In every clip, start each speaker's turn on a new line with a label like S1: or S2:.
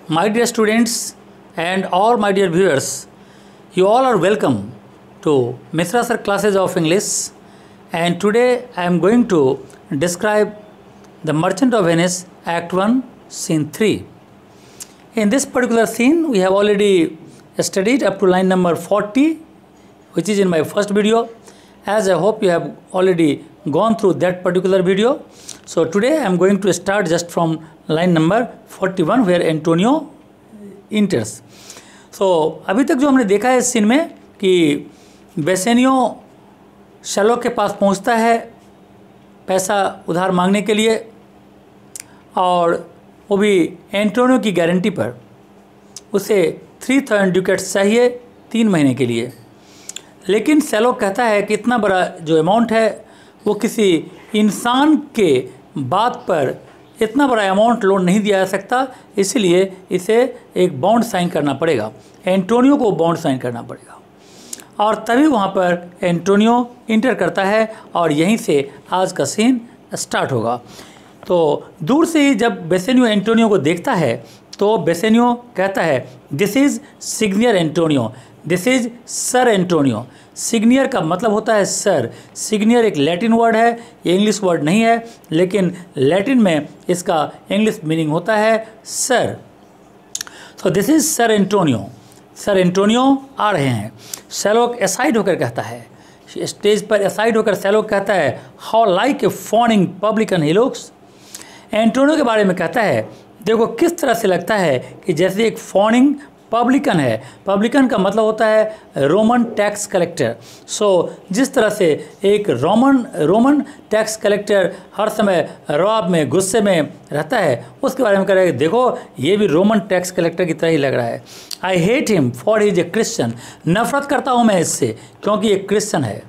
S1: My dear students and all my dear viewers, you all are welcome to Mishra Sir classes of English, and today I am going to describe The Merchant of Venice Act 1 Scene 3. In this particular scene we have already studied up to line number 40, which is in my first video, as I hope you have already gone through that particular video. So today I am going to start just from line number 41 where Antonio enters. So अभी तक जो हमने देखा है इस scene में कि Bassanio Sherlock के पास पहुंचता है पैसा उधार मांगने के लिए, और वो भी एंटोनियो की गारंटी पर। उसे 3000 ड्यूकेट्स चाहिए 3 महीने के लिए, लेकिन शर्लॉक कहता है कि इतना बड़ा जो अमाउंट है वो किसी इंसान के बात पर इतना बड़ा अमाउंट लोन नहीं दिया जा सकता, इसलिए इसे एक बॉन्ड साइन करना पड़ेगा। एंटोनियो को बॉन्ड साइन करना पड़ेगा, और तभी वहाँ पर एंटोनियो इंटर करता है और यहीं से आज का सीन स्टार्ट होगा। तो दूर से ही जब बेसेनियो एंटोनियो को देखता है तो बेसेनियो कहता है, this is signior Antonio, this is sir Antonio. Signior का मतलब होता है सर। सिग्नियर एक लैटिन वर्ड है, ये इंग्लिश वर्ड नहीं है, लेकिन लैटिन में इसका इंग्लिश मीनिंग होता है sir. So this is sir Antonio. Sir Antonio आ रहे हैं। शर्लॉक असाइड होकर कहता है, स्टेज पर असाइड होकर शर्लॉक कहता है, how like a fawning publican he looks. Antonio के बारे में कहता है, देखो किस तरह से लगता है कि जैसे एक फॉनिंग पब्लिकन है। पब्लिकन का मतलब होता है रोमन टैक्स कलेक्टर। सो जिस तरह से एक रोमन टैक्स कलेक्टर हर समय रौब में, गुस्से में रहता है, उसके बारे में कह रहा है कि देखो ये भी रोमन टैक्स कलेक्टर की तरह ही लग रहा है। I hate him for he is a Christian. नफरत करता हूँ मैं इससे क्योंकि ये क्रिश्चियन है।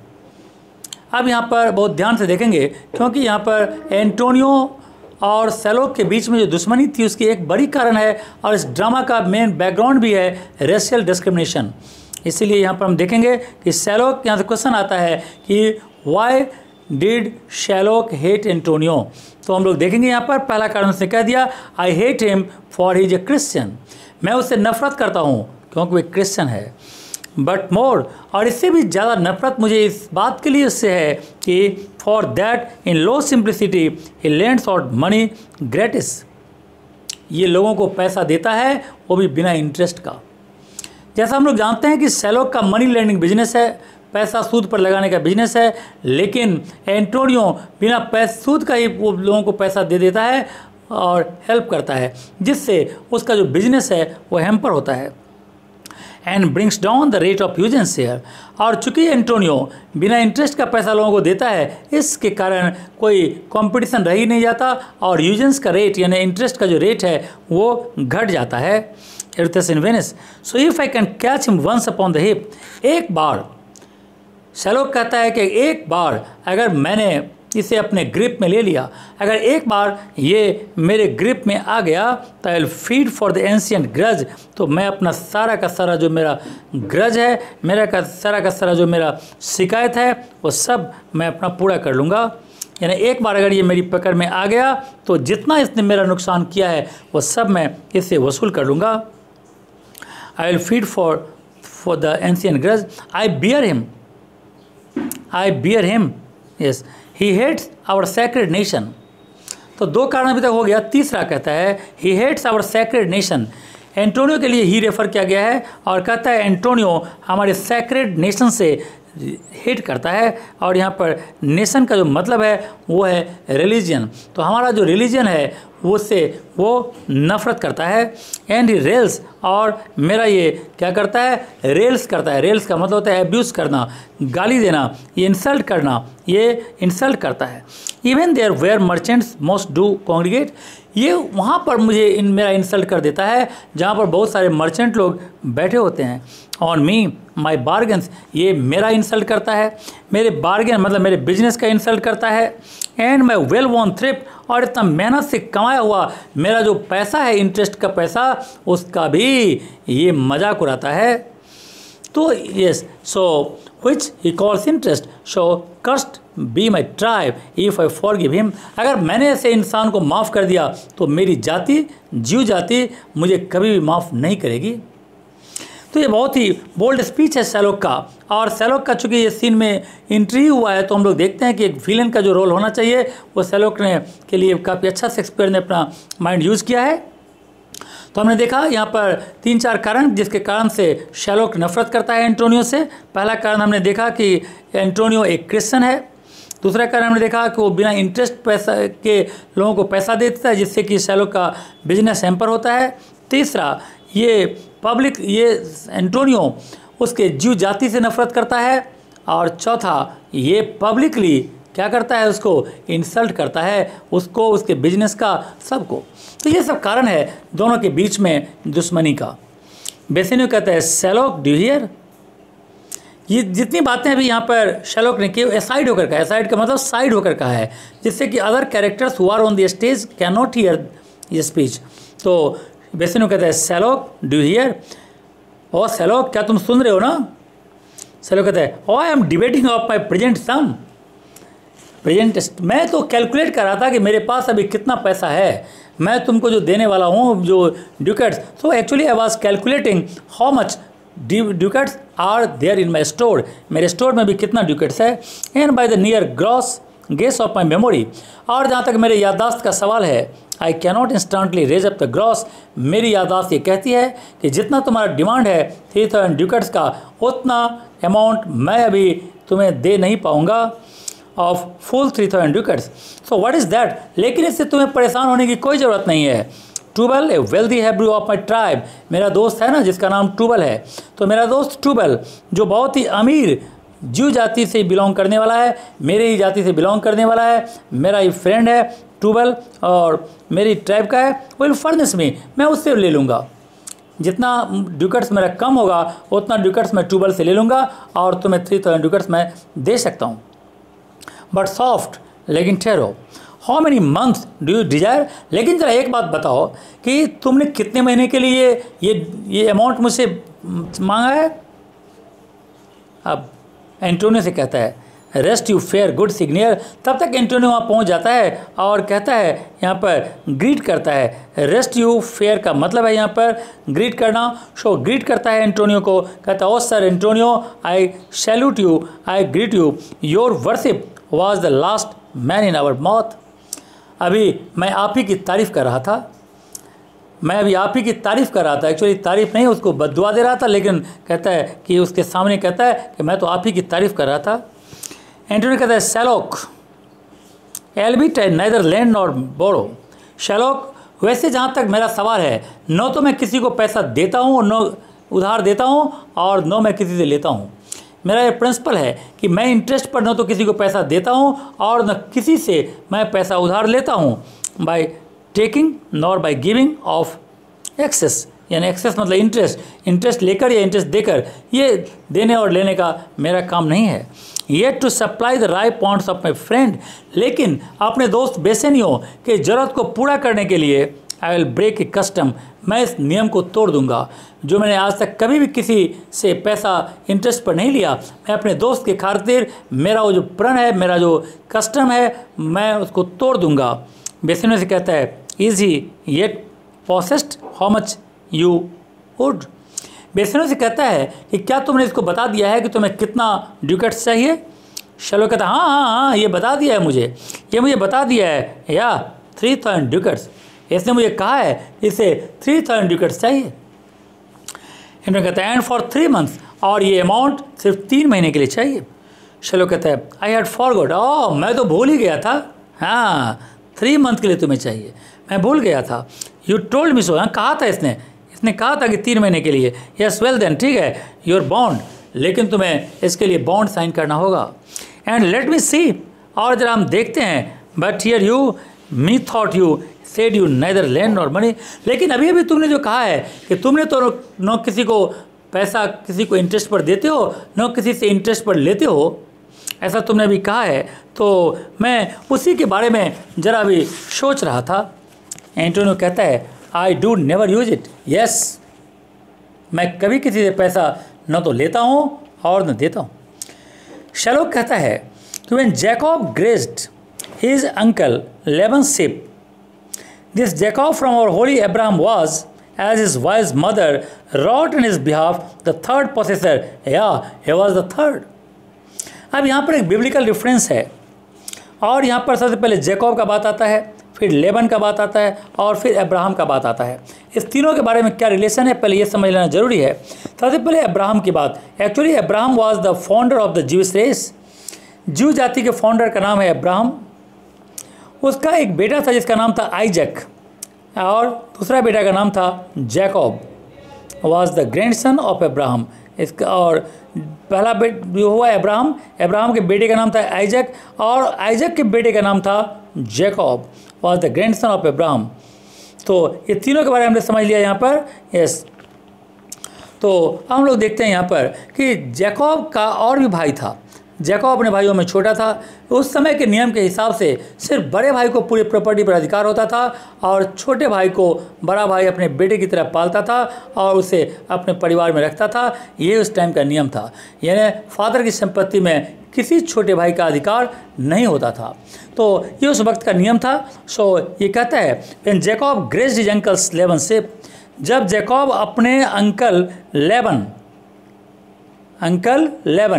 S1: अब यहाँ पर बहुत ध्यान से देखेंगे, क्योंकि यहाँ पर एंटोनियो और शर्लॉक के बीच में जो दुश्मनी थी उसकी एक बड़ी कारण है, और इस ड्रामा का मेन बैकग्राउंड भी है रेशियल डिस्क्रिमिनेशन। इसीलिए यहाँ पर हम देखेंगे कि शर्लॉक, यहाँ से क्वेश्चन आता है कि why did Sherlock hate Antonio. तो हम लोग देखेंगे यहाँ पर पहला कारण उसने कह दिया, I hate him for he is a Christian. मैं उससे नफरत करता हूँ क्योंकि वो क्रिश्चियन है। बट मोर, और इससे भी ज़्यादा नफरत मुझे इस बात के लिए उससे है कि for that in low simplicity he lends out money gratis. ये लोगों को पैसा देता है, वो भी बिना इंटरेस्ट का। जैसा हम लोग जानते हैं कि शर्लॉक का मनी लेंडिंग बिजनेस है, पैसा सूद पर लगाने का बिजनेस है, लेकिन एंटोनियो बिना सूद का ही वो लोगों को पैसा दे देता है और हेल्प करता है, जिससे उसका जो बिजनेस है वो हैम्पर होता है। And brings down the rate of use and share. और चूंकि एंटोनियो बिना इंटरेस्ट का पैसा लोगों को देता है, इसके कारण कोई कंपटीशन रह ही नहीं जाता, और यूजेंस का रेट यानी इंटरेस्ट का जो रेट है वो घट जाता है। Here with us in Venice, so if I can catch him once upon the hip. एक बार शर्लॉक कहता है कि एक बार अगर मैंने इसे अपने ग्रिप में ले लिया, अगर एक बार ये मेरे ग्रिप में आ गया, तो आई will feed for the ancient grudge. तो मैं अपना सारा का सारा जो मेरा ग्रज है, सारा का सारा जो मेरा शिकायत है, वो सब मैं अपना पूरा कर लूँगा। यानी एक बार अगर ये मेरी पकड़ में आ गया तो जितना इसने मेरा नुकसान किया है वो सब मैं इससे वसूल कर लूँगा। I will feed for the ancient grudge. I bear him yes he hates our sacred nation. तो 2 कारण अभी तक हो गया। तीसरा कहता है he hates our sacred nation. Antonio के लिए ही रेफर किया गया है, और कहता है एंटोनियो हमारे सैक्रेड नेशन से हेट करता है, और यहाँ पर नेशन का जो मतलब है वो है रिलीजन। तो हमारा जो रिलीजन है उससे वो नफरत करता है। एंड ही रेल्स, और मेरा ये क्या करता है, रेल्स करता है। रेल्स का मतलब होता है एब्यूज़ करना, गाली देना, ये इंसल्ट करना, ये इंसल्ट करता है। Even there where merchants most do congregate. ये वहाँ पर मुझे मेरा इंसल्ट कर देता है जहाँ पर बहुत सारे मर्चेंट लोग बैठे होते हैं। ऑन मी माई बार्गेन्स, ये मेरा इंसल्ट करता है, मेरे बार्गेन मतलब मेरे बिजनेस का इंसल्ट करता है। And my well won thrift, और इतना मेहनत से कमाया हुआ मेरा जो पैसा है, इंटरेस्ट का पैसा, उसका भी ये मजाक उड़ाता है। तो yes, so which he calls interest, so cursed be my tribe if I forgive him. अगर मैंने ऐसे इंसान को माफ़ कर दिया तो मेरी जाति, जीव जाति मुझे कभी भी माफ़ नहीं करेगी। तो ये बहुत ही बोल्ड स्पीच है शैलोक का। और शैलोक का चूँकि ये सीन में एंट्री हुआ है तो हम लोग देखते हैं कि एक विलन का जो रोल होना चाहिए वो शैलोक ने के लिए काफ़ी अच्छा शेक्सपियर ने अपना माइंड यूज़ किया है। तो हमने देखा यहाँ पर 3-4 कारण जिसके कारण से शैलोक नफरत करता है एंटोनियो से। पहला कारण हमने देखा कि एंटोनियो एक क्रिश्चियन है। दूसरा कारण हमने देखा कि वो बिना इंटरेस्ट पैसा के लोगों को पैसा देता है जिससे कि शैलोक का बिजनेस हैम्पर होता है। तीसरा, ये एंटोनियो उसके जीव जाति से नफरत करता है। और चौथा, ये पब्लिकली क्या करता है, उसको इंसल्ट करता है, उसको, उसके बिजनेस का, सबको। तो ये सब कारण है दोनों के बीच में दुश्मनी का। बेसिनियो कहता है शैलोक डू हियर। ये जितनी बातें अभी यहाँ पर शैलोक ने की एसाइड होकर कहा, एसाइड का मतलब साइड होकर कहा है, जिससे कि other characters who are on the stage can not hear ये स्पीच। तो बेसिनियो कहता है शैलोक डू हियर, ओ शैलोक क्या तुम सुन रहे हो ना। शैलोक कहता है O I am debating of my present sum. Present मैं तो कैलकुलेट कर रहा था कि मेरे पास अभी कितना पैसा है, मैं तुमको जो देने वाला हूँ जो ducats. So actually I was calculating how much ducats are there in my store, मेरे स्टोर में भी कितना ड्यूकेट्स है। And by the near gross guess of my memory, और जहाँ तक मेरे याददाश्त का सवाल है, I cannot instantly raise up the gross, मेरी याददाश्त ये कहती है कि जितना तुम्हारा डिमांड है 3000 ड्यूकेट्स का, उतना अमाउंट मैं अभी तुम्हें दे नहीं पाऊँगा of full 3000 ducats. So what is that, लेकिन इससे तुम्हें परेशान होने की कोई ज़रूरत नहीं है। टूबल ए wealthy Hebrew of my tribe, मेरा दोस्त है ना जिसका नाम टूबल है, तो मेरा दोस्त टूबल जो बहुत ही अमीर जीव जाति से बिलोंग करने वाला है, मेरे ही जाति से बिलोंग करने वाला है, मेरा ही फ्रेंड है टूबल और मेरी ट्राइब का है, विल फर्निश मी, मैं उससे ले लूँगा। जितना ड्यूकेट्स मेरा कम होगा उतना ड्यूकेट्स मैं टूबल से ले लूँगा और तुम्हें 3000 ड्यूकेट्स मैं दे सकता हूँ। बट सॉफ्ट, लेकिन ठहरो, how many months do you desire, लेकिन जरा एक बात बताओ कि तुमने कितने महीने के लिए ये अमाउंट मुझसे मांगा है। अब एंटोनियो से कहता है रेस्ट यू फेयर गुड सिग्नियर। तब तक एंटोनियो वहाँ पहुँच जाता है और कहता है, यहाँ पर ग्रीट करता है। रेस्ट यू फेयर का मतलब है यहाँ पर ग्रीट करना। सो ग्रीट करता है एंटोनियो को, कहता है O sir Antonio, I salute you, I greet you, your worship was the last man in our mouth. अभी मैं आप ही की तारीफ़ कर रहा था, मैं अभी आप ही की तारीफ़ कर रहा था, एक्चुअली तारीफ़ नहीं, उसको बद्दुआ दे रहा था, लेकिन कहता है कि उसके सामने कहता है कि मैं तो आप ही की तारीफ़ कर रहा था। एंटोनियो कहता है शैलोक एल्बिट आई नाइदर लैंड नॉर बोरो। शैलोक वैसे जहाँ तक मेरा सवाल है, न तो मैं किसी को पैसा देता हूँ, न उधार देता हूँ, और न मैं किसी से लेता हूँ। मेरा ये प्रिंसिपल है कि मैं इंटरेस्ट पर न तो किसी को पैसा देता हूँ और न किसी से मैं पैसा उधार लेता हूँ। By taking nor by giving of excess, यानी एक्सेस मतलब इंटरेस्ट लेकर या इंटरेस्ट देकर, ये देने और लेने का मेरा काम नहीं है। Yet to supply the right points of my friend, लेकिन अपने दोस्त बेसेनियो के ज़रूरत को पूरा करने के लिए I will break a custom, मैं इस नियम को तोड़ दूंगा जो मैंने आज तक कभी भी किसी से पैसा इंटरेस्ट पर नहीं लिया। मैं अपने दोस्त के खातिर मेरा वो जो प्रण है, मेरा जो कस्टम है, मैं उसको तोड़ दूंगा। बेसेनियो से कहता है is he yet possessed how much you would. Bassanio से कहता है कि क्या तुमने इसको बता दिया है कि तुम्हें कितना ड्यूकेट्स चाहिए। शैलोक कहता है हाँ, ये बता दिया है मुझे, ये मुझे बता दिया है, या 3000 ड्यूकेट्स, इसने मुझे कहा है इसे 3000 ड्यूकेट्स चाहिए। एंटोनियो कहता है एंड फॉर 3 मंथ्स, और ये अमाउंट सिर्फ 3 महीने के लिए चाहिए। शैलोक कहता है आई हैड फॉरगॉट, ओह मैं तो भूल ही गया था, हाँ 3 मंथ के लिए तुम्हें चाहिए, मैं भूल गया था। यू टोल्ड मी सो, हाँ कहा था इसने कहा था कि 3 महीने के लिए। यस वेल देन, ठीक है, योर बॉन्ड, लेकिन तुम्हें इसके लिए बॉन्ड साइन करना होगा। एंड लेट मी सी, और जरा हम देखते हैं, but here you me thought you said you neither land nor money, लेकिन अभी अभी तुमने जो कहा है कि तुमने तो न किसी को पैसा, किसी को इंटरेस्ट पर देते हो, न किसी से इंटरेस्ट पर लेते हो, ऐसा तुमने अभी कहा है, तो मैं उसी के बारे में ज़रा अभी सोच रहा था। एंटोनियो कहता है I do never use it, yes मैं कभी किसी से पैसा न तो लेता हूँ और न देता हूँ। शलोक कहता है कि when Jacob grazed his uncle Laban's sheep, this Jacob from our holy Abraham was, as his wise mother wrought in his behalf, the third possessor. Yeah, he was the third. अब यहाँ पर एक बिब्लिकल रेफरेंस है और यहाँ पर सबसे पहले जैकब का बात आता है, फिर लेबन का बात आता है और फिर अब्राहम का बात आता है। इस तीनों के बारे में क्या रिलेशन है पहले ये समझ लेना जरूरी है। सबसे पहले अब्राहम की बात। Actually Abraham was the founder of the Jewish race. Jew जाति के फाउंडर का नाम है अब्राहम। उसका एक बेटा था जिसका नाम था आइजक और दूसरा बेटा का नाम था Jacob. Was the grandson of Abraham. इसका और पहला जो हुआ अब्राहम, अब्राहम के बेटे का नाम था आइजक और आइजक के बेटे का नाम था Jacob. Was the grandson of Abraham. तो ये तीनों के बारे में हमने समझ लिया यहाँ पर। यस, तो हम लोग देखते हैं यहाँ पर कि जैकब का और भी भाई था। जैकब अपने भाइयों में छोटा था। उस समय के नियम के हिसाब से सिर्फ बड़े भाई को पूरी प्रॉपर्टी पर अधिकार होता था और छोटे भाई को बड़ा भाई अपने बेटे की तरह पालता था और उसे अपने परिवार में रखता था। ये उस टाइम का नियम था, यानी फादर की संपत्ति में किसी छोटे भाई का अधिकार नहीं होता था। तो ये उस वक्त का नियम था। सो ये कहता है when Jacob grazed his uncle's Laban sheep, जब जैकब अपने अंकल लेबन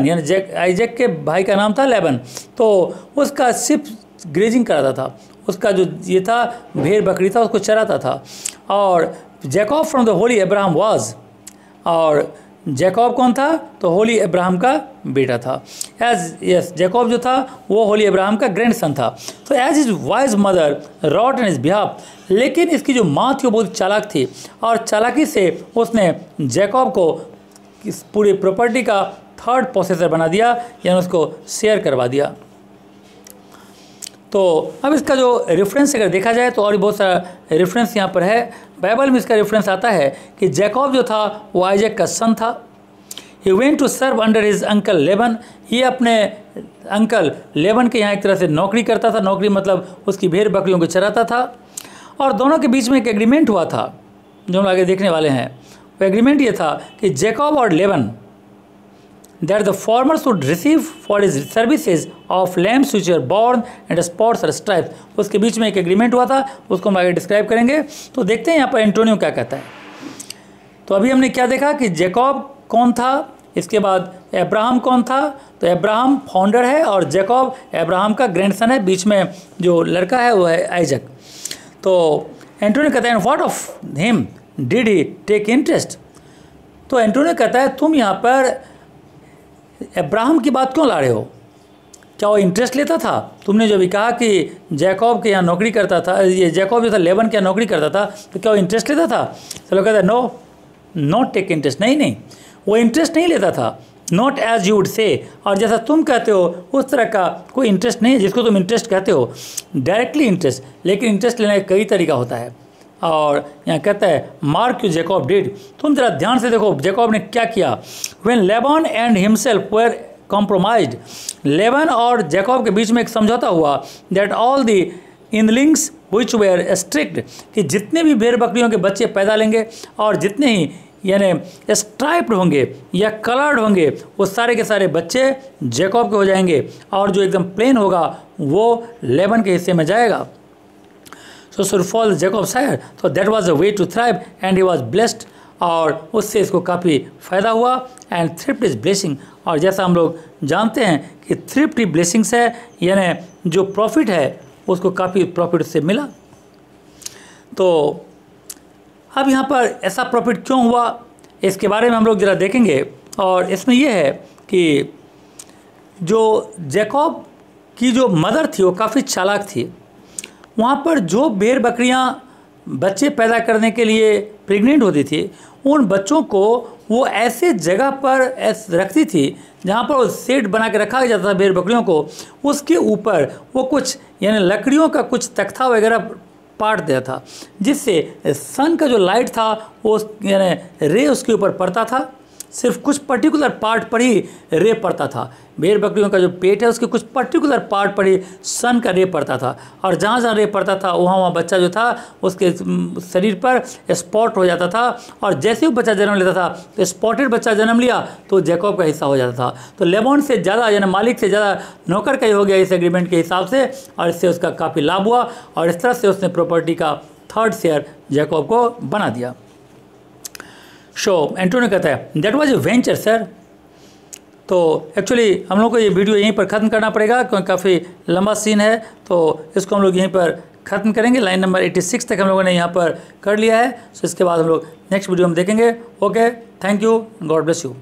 S1: यानी आइजक के भाई का नाम था लेबन, तो उसका सिर्फ ग्रेजिंग कराता था। उसका जो ये था भेड़ बकरी था उसको चराता था। और Jacob from the Holi Abraham was, और जैकब कौन था तो होली अब्राहम का बेटा था। जैकब जो था वो होली अब्राहम का ग्रैंडसन था। तो as his wise mother wrote in his behalf, लेकिन इसकी जो माँ थी वो बहुत चालाक थी और चालाकी से उसने जैकब को इस पूरी प्रॉपर्टी का थर्ड पोसेसर बना दिया, यानी उसको शेयर करवा दिया। तो अब इसका जो रेफरेंस अगर देखा जाए तो और भी बहुत सारा रेफरेंस यहाँ पर है। बाइबल में इसका रेफरेंस आता है कि जैकब जो था वो आइजक का सन था। He went to serve under his uncle Laban. ये अपने अंकल लेबन के यहाँ एक तरह से नौकरी करता था। नौकरी मतलब उसकी भेड़ बकरियों को चराता था। और दोनों के बीच में एक एग्रीमेंट हुआ था जो हम आगे देखने वाले हैं। वो एग्रीमेंट ये था कि जैकब और Lebon that the former should receive for his services of lambs which were born and spots or stripes। उसके बीच में एक एग्रीमेंट हुआ था, उसको हम आगे डिस्क्राइब करेंगे। तो देखते हैं यहाँ पर एंटोनियो क्या कहता है। तो अभी हमने क्या देखा कि जैकब कौन था, इसके बाद अब्राहम कौन था। तो अब्राहम फाउंडर है और जैकब अब्राहम का ग्रैंडसन है, बीच में जो लड़का है वो है आइजक। तो एंटोनियो कहता है what of him did he take interest. तो एंटोनियो कहता है तुम यहाँ पर अब्राहम की बात क्यों ला रहे हो? क्या वो इंटरेस्ट लेता था? तुमने जो भी कहा कि जैकब के यहाँ नौकरी करता था, ये जैकब जो था लेबन के यहाँ नौकरी करता था, तो क्या वो इंटरेस्ट लेता था? चलो कहता है नो, नॉट टेक इंटरेस्ट। नहीं, वो इंटरेस्ट नहीं लेता था। Not as you would say, और जैसा तुम कहते हो उस तरह का कोई इंटरेस्ट नहीं है जिसको तुम इंटरेस्ट कहते हो, डायरेक्टली इंटरेस्ट। लेकिन इंटरेस्ट लेने का कई तरीका होता है। और यहाँ कहता है मार्क यू जैकब डिड। तुम जरा ध्यान से देखो जैकब ने क्या किया। When Laban and himself were compromised, Laban और जैकब के बीच में एक समझौता हुआ that all the eanlings which were streaked, कि जितने भी भेड़ बकरियों के बच्चे पैदा लेंगे और जितने ही यानी स्ट्राइप्ड होंगे या कलर्ड होंगे वो सारे के सारे बच्चे जैकब के हो जाएंगे और जो एकदम प्लेन होगा वो लेबन के हिस्से में जाएगा। So should fall Jacob's sire, so that was a way to thrive and he was blessed। और उससे इसको काफ़ी फ़ायदा हुआ। एंड थ्रिफ्ट इज़ ब्लेसिंग, और जैसा हम लोग जानते हैं कि थ्रिफ्ट ही ब्लेसिंग्स है, यानी जो प्रॉफिट है उसको काफ़ी प्रॉफिट उससे मिला। तो अब यहाँ पर ऐसा प्रॉफिट क्यों हुआ इसके बारे में हम लोग ज़रा देखेंगे। और इसमें यह है कि जो जैकब की जो मदर थी वो काफ़ी चालाक थी। वहाँ पर जो भेड़ बकरियाँ बच्चे पैदा करने के लिए प्रेग्नेंट होती थी उन बच्चों को वो ऐसे जगह पर रखती थी जहाँ पर वो सेट बना के रखा जाता था भेड़ बकरियों को। उसके ऊपर वो कुछ यानी लकड़ियों का कुछ तख्ता वगैरह पाट दिया था जिससे सन का जो लाइट था वो यानी रे उसके ऊपर पड़ता था सिर्फ कुछ पर्टिकुलर पार्ट पर ही रे पड़ता था। भेड़ बकरियों का जो पेट है उसके कुछ पर्टिकुलर पार्ट पर ही सन का रे पड़ता था, और जहाँ जहाँ रे पड़ता था वहाँ बच्चा जो था उसके शरीर पर स्पॉट हो जाता था, और जैसे ही बच्चा जन्म लेता था तो स्पॉटेड बच्चा जन्म लिया तो जैकब का हिस्सा हो जाता था। तो लेबॉन से ज़्यादा यानी मालिक से ज़्यादा नौकर का ही हो गया इस एग्रीमेंट के हिसाब से, और इससे उसका काफ़ी लाभ हुआ, और इस तरह से उसने प्रॉपर्टी का 3rd शेयर जैकब को बना दिया। एंटोनियो कहता है that was a venture sir. तो एक्चुअली हम लोग को ये वीडियो यहीं पर ख़त्म करना पड़ेगा क्योंकि काफ़ी लंबा सीन है, तो इसको हम लोग यहीं पर ख़त्म करेंगे। लाइन नंबर 86 तक हम लोगों ने यहाँ पर कर लिया है, तो इसके बाद हम लोग नेक्स्ट वीडियो में देखेंगे। Okay, thank you, God bless you.